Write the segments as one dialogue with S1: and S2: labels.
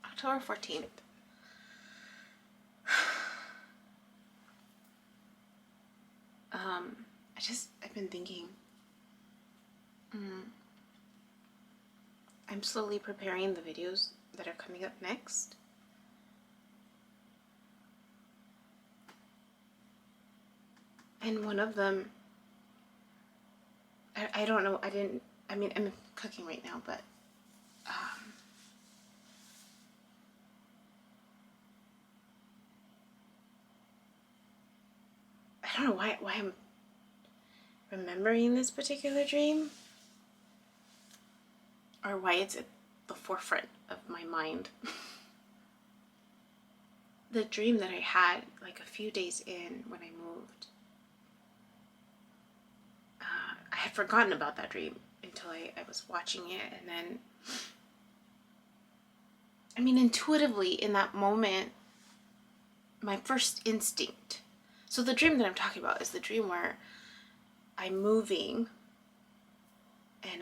S1: October 14th. I've been thinking, I'm slowly preparing the videos that are coming up next. And one of them, I don't know, I'm cooking right now, but I don't know why I'm remembering this particular dream, or why it's at the forefront of my mind. The dream that I had like a few days in when I moved, I had forgotten about that dream until I was watching it, and then, intuitively in that moment, my first instinct. So the dream that I'm talking about is the dream where I'm moving, and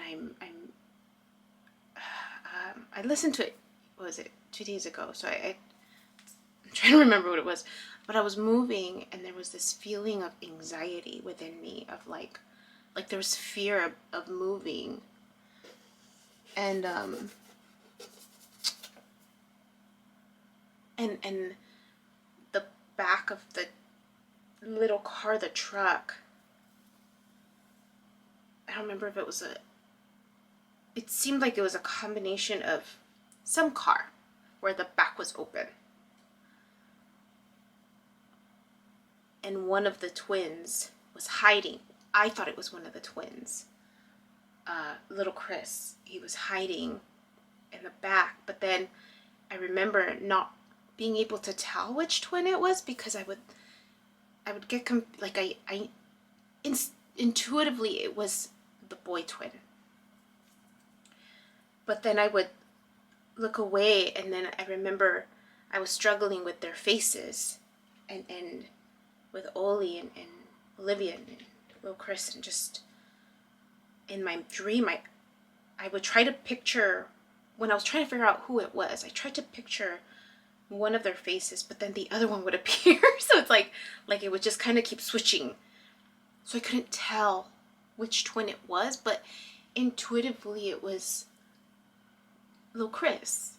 S1: I listened to it. What was it? 2 days ago. So I'm trying to remember what it was, but I was moving, and there was this feeling of anxiety within me, of like there was fear of moving, and the back of the little car, the truck, I don't remember if it was it seemed like it was a combination of some car where the back was open, and one of the twins was hiding. I thought it was one of the twins, little Chris. He was hiding in the back, but then I remember not being able to tell which twin it was, because I would get intuitively it was the boy twin, but then I would look away, and then I remember I was struggling with their faces, and with Oli and Olivia and little Chris, and just in my dream I would try to picture, when I was trying to figure out who it was, I tried to picture one of their faces, but then the other one would appear. So it's like it would just kind of keep switching, so I couldn't tell which twin it was, but intuitively it was little Chris,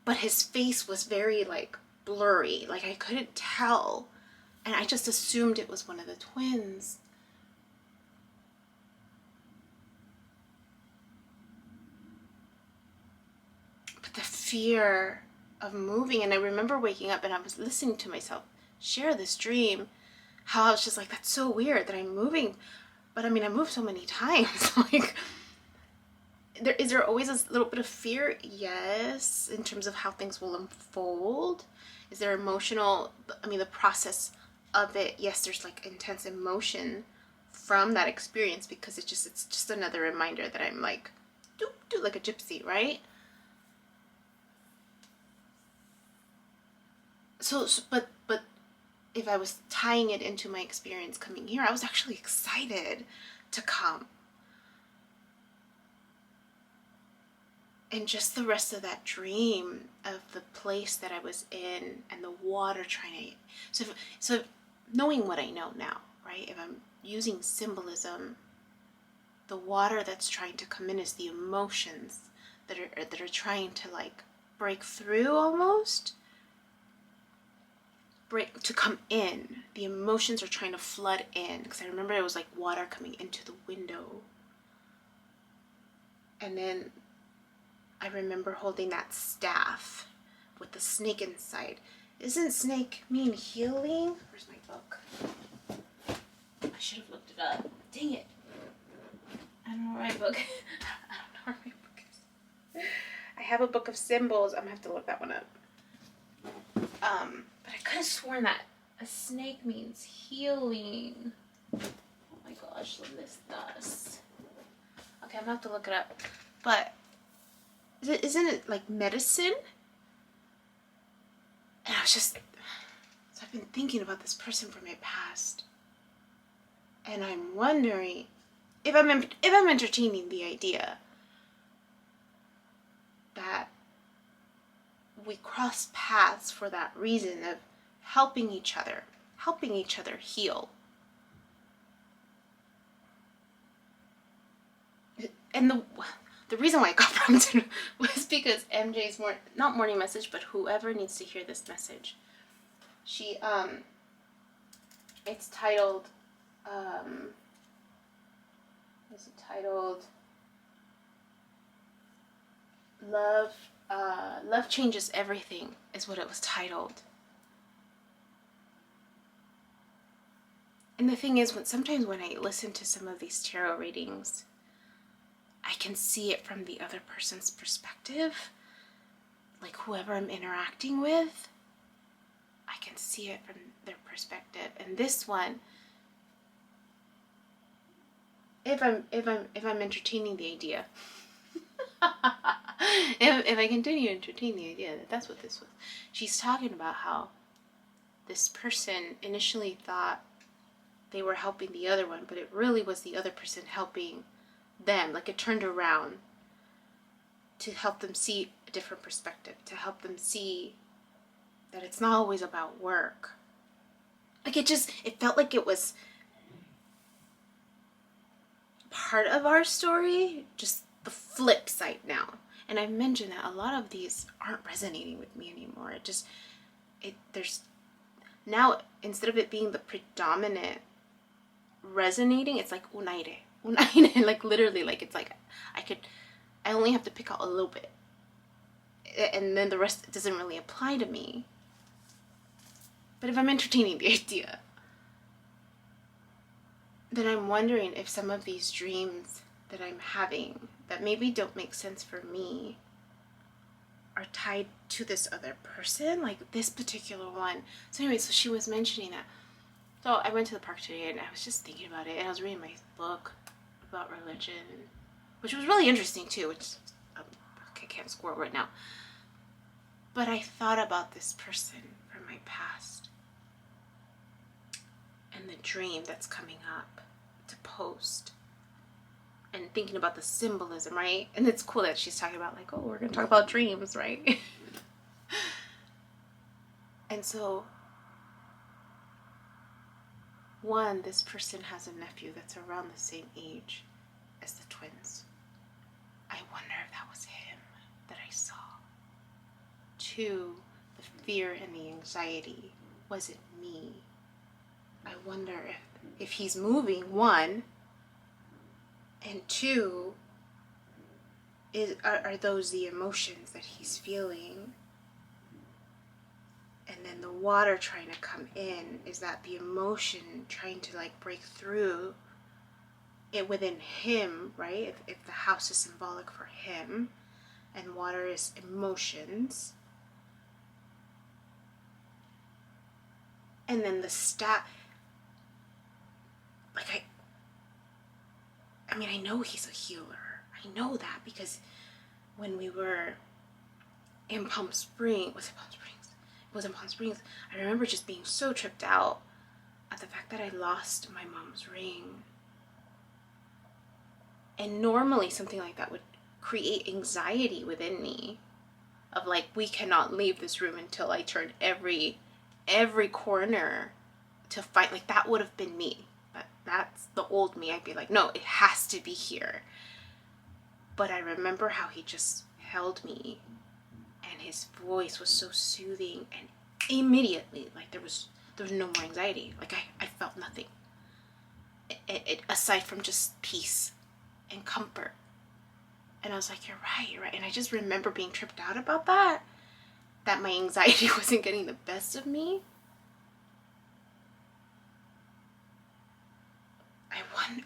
S1: but his face was very blurry, I couldn't tell, and I just assumed it was one of the twins. But the fear of moving, and I remember waking up and I was listening to myself share this dream, how I was just like, that's so weird that I'm moving, but I moved so many times. Is there always a little bit of fear? Yes, in terms of how things will unfold. Is there emotional, the process of it? Yes, there's intense emotion from that experience, because it's just another reminder that I'm like a gypsy, right? So but if I was tying it into my experience coming here, I was actually excited to come. And just the rest of that dream of the place that I was in, and the water trying to, so knowing what I know now, right? If I'm using symbolism, the water that's trying to come in is the emotions that are trying to break through, almost to come in. The emotions are trying to flood in, because I remember it was like water coming into the window. And then I remember holding that staff with the snake inside. Isn't snake mean healing? Where's my book? I should have looked it up. Dang it. I don't know where my book I don't know where my book is. I have a book of symbols. I'm gonna have to look that one up. But I could have sworn that a snake means healing. Oh my gosh, look at this dust. Okay, I'm gonna have to look it up. But isn't it like medicine? And I was just, so I've been thinking about this person from my past, and I'm wondering if I'm entertaining the idea that we cross paths for that reason of helping each other heal. And the reason why I got prompted was because MJ's not morning message, but whoever needs to hear this message, she it's titled Love Changes Everything is what it was titled. And the thing is, sometimes when I listen to some of these tarot readings, I can see it from the other person's perspective. Like whoever I'm interacting with, I can see it from their perspective. And this one, if I'm entertaining the idea, if I continue to entertain the idea that that's what this was, she's talking about how this person initially thought they were helping the other one, but it really was the other person helping them. Like it turned around to help them see a different perspective, to help them see that it's not always about work. Like it felt like it was part of our story, just the flip side now. And I've mentioned that a lot of these aren't resonating with me anymore. There's now, instead of it being the predominant resonating, it's like unaire, like literally, like it's like I only have to pick out a little bit, and then the rest doesn't really apply to me. But if I'm entertaining the idea, then I'm wondering if some of these dreams that I'm having that maybe don't make sense for me are tied to this other person, like this particular one. So anyway, so she was mentioning that. So I went to the park today and I was just thinking about it, and I was reading my book about religion, which was really interesting too, which I can't score right now. But I thought about this person from my past and the dream that's coming up to post, and thinking about the symbolism, right? And it's cool that she's talking about like, oh, we're going to talk about dreams, right? And so, one, this person has a nephew that's around the same age as the twins. I wonder if that was him that I saw. Two, the fear and the anxiety. Was it me? I wonder if he's moving, one, and two, are those the emotions that he's feeling? And then the water trying to come in, is that the emotion trying to like break through it within him, right? If the house is symbolic for him and water is emotions. And then the like I mean, I know he's a healer. I know that because when we were in Palm Springs, was it Palm Springs? It was in Palm Springs. I remember just being so tripped out at the fact that I lost my mom's ring. And normally something like that would create anxiety within me of like, we cannot leave this room until I turn every corner to find, like that would have been me. But that's the old me. I'd be like, no, it has to be here. But I remember how he just held me and his voice was so soothing, and immediately, like there was no more anxiety. Like I felt nothing. It aside from just peace and comfort. And I was like, you're right. And I just remember being tripped out about that my anxiety wasn't getting the best of me. I wonder,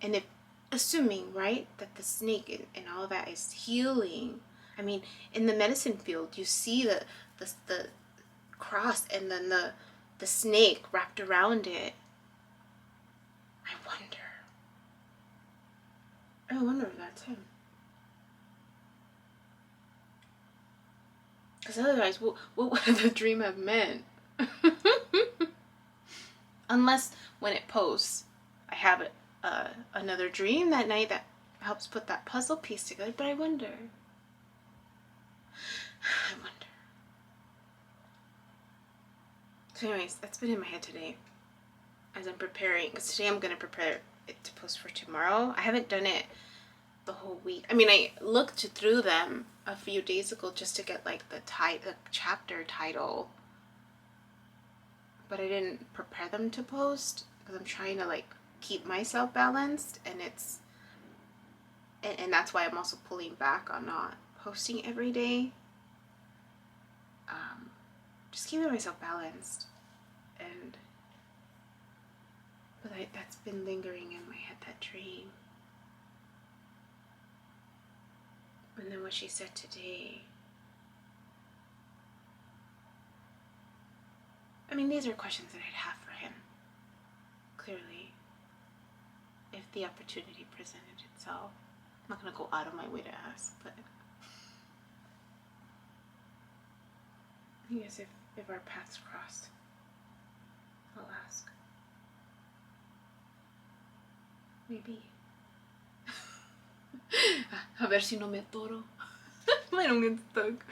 S1: and if, assuming, right, that the snake and all of that is healing. I mean, in the medicine field, you see the cross and then the snake wrapped around it. I wonder if that's him. Because otherwise, what would the dream have meant? Unless when it posts, I have another dream that night that helps put that puzzle piece together. But I wonder. I wonder. So anyways, that's been in my head today as I'm preparing, because today I'm going to prepare it to post for tomorrow. I haven't done it the whole week. I mean, I looked through them a few days ago just to get like the chapter title, but I didn't prepare them to post because I'm trying to like keep myself balanced, and and that's why I'm also pulling back on not posting every day. Just keeping myself balanced, but that's been lingering in my head, that dream. And then what she said today. I mean, these are questions that I'd have for him, clearly, if the opportunity presented itself. I'm not going to go out of my way to ask, but I guess if our paths cross, I'll ask. Maybe. A ver si no me atoro. I don't get stuck.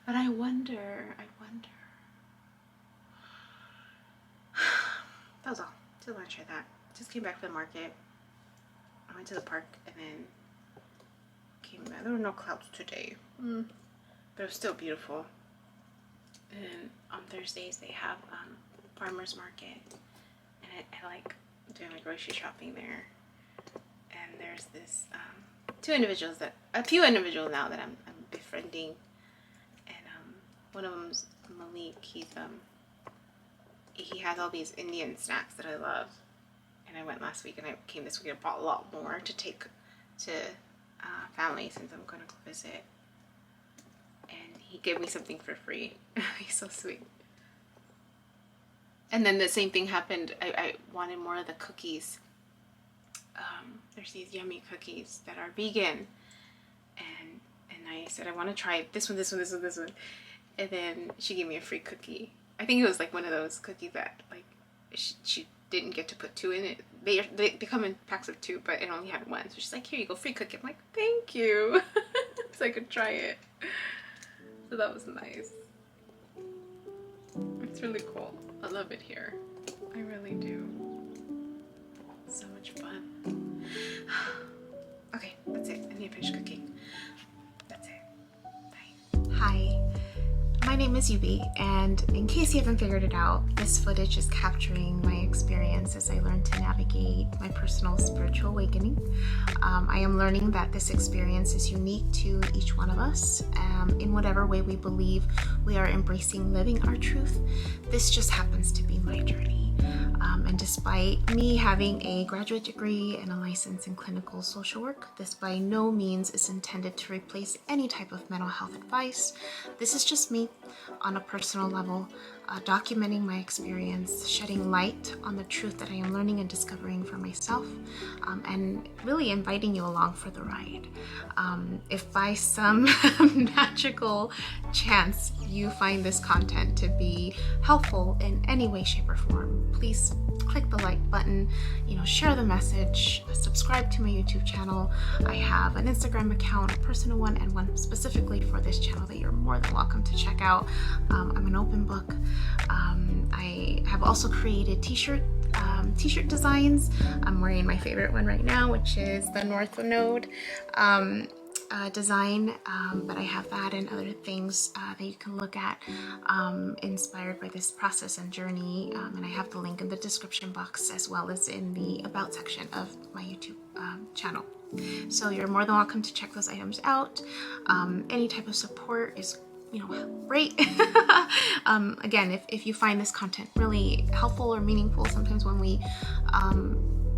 S1: But I wonder. That was all. Just want to share that. Just came back from the market. I went to the park and then came back. There were no clouds today. But it was still beautiful. And on Thursdays they have farmers market. And I like doing my grocery shopping there. And there's this a few individuals now that I'm befriending, and one of them's Malik. He has all these Indian snacks that I love, and I went last week and I came this week and bought a lot more to take to family since I'm going to go visit, and he gave me something for free. He's so sweet. And then the same thing happened. I wanted more of the cookies. There's these yummy cookies that are vegan, and I said I want to try this one, and then she gave me a free cookie. I think it was like one of those cookies that like she didn't get to put 2 in it. They come in packs of 2, but it only had 1. So she's like, here you go, free cookie. I'm like, thank you, so I could try it. So that was nice. It's really cool. I love it here. I really do. So much fun. Okay, that's it. I need to finish cooking. That's it. Bye. Hi. My name is Yubi, and in case you haven't figured it out, this footage is capturing my experience as I learn to navigate my personal spiritual awakening. I am learning that this experience is unique to each one of us, in whatever way we believe we are embracing living our truth. This just happens to be my journey. And despite me having a graduate degree and a license in clinical social work, this by no means is intended to replace any type of mental health advice. This is just me on a personal level, documenting my experience, shedding light on the truth that I am learning and discovering for myself, and really inviting you along for the ride. If by some magical chance you find this content to be helpful in any way, shape, or form, please click the like button, share the message, subscribe to my YouTube channel. I have an Instagram account, a personal one, and one specifically for this channel that you're more than welcome to check out. I'm an open book. I have also created t-shirt designs. I'm wearing my favorite one right now, which is the North Node design, but I have that and other things that you can look at inspired by this process and journey, and I have the link in the description box as well as in the about section of my YouTube channel. So you're more than welcome to check those items out. Any type of support is great. Again, if you find this content really helpful or meaningful, sometimes when we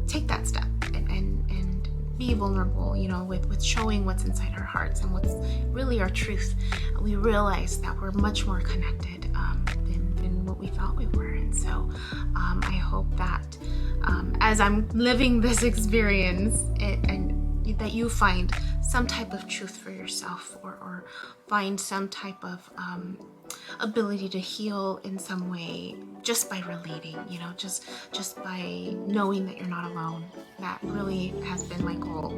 S1: take that step and be vulnerable, with showing what's inside our hearts and what's really our truth, we realize that we're much more connected than what we thought we were. And so I hope that as I'm living this experience, and that you find some type of truth for yourself, or find some type of ability to heal in some way just by relating, you know, just by knowing that you're not alone. That really has been my goal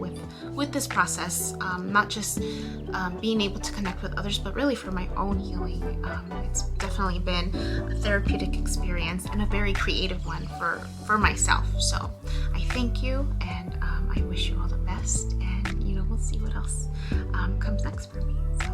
S1: with this process. Not just being able to connect with others, but really for my own healing. It's definitely been a therapeutic experience and a very creative one for myself. So I thank you, and I wish you all the best, and you know, we'll see what else comes next for me. So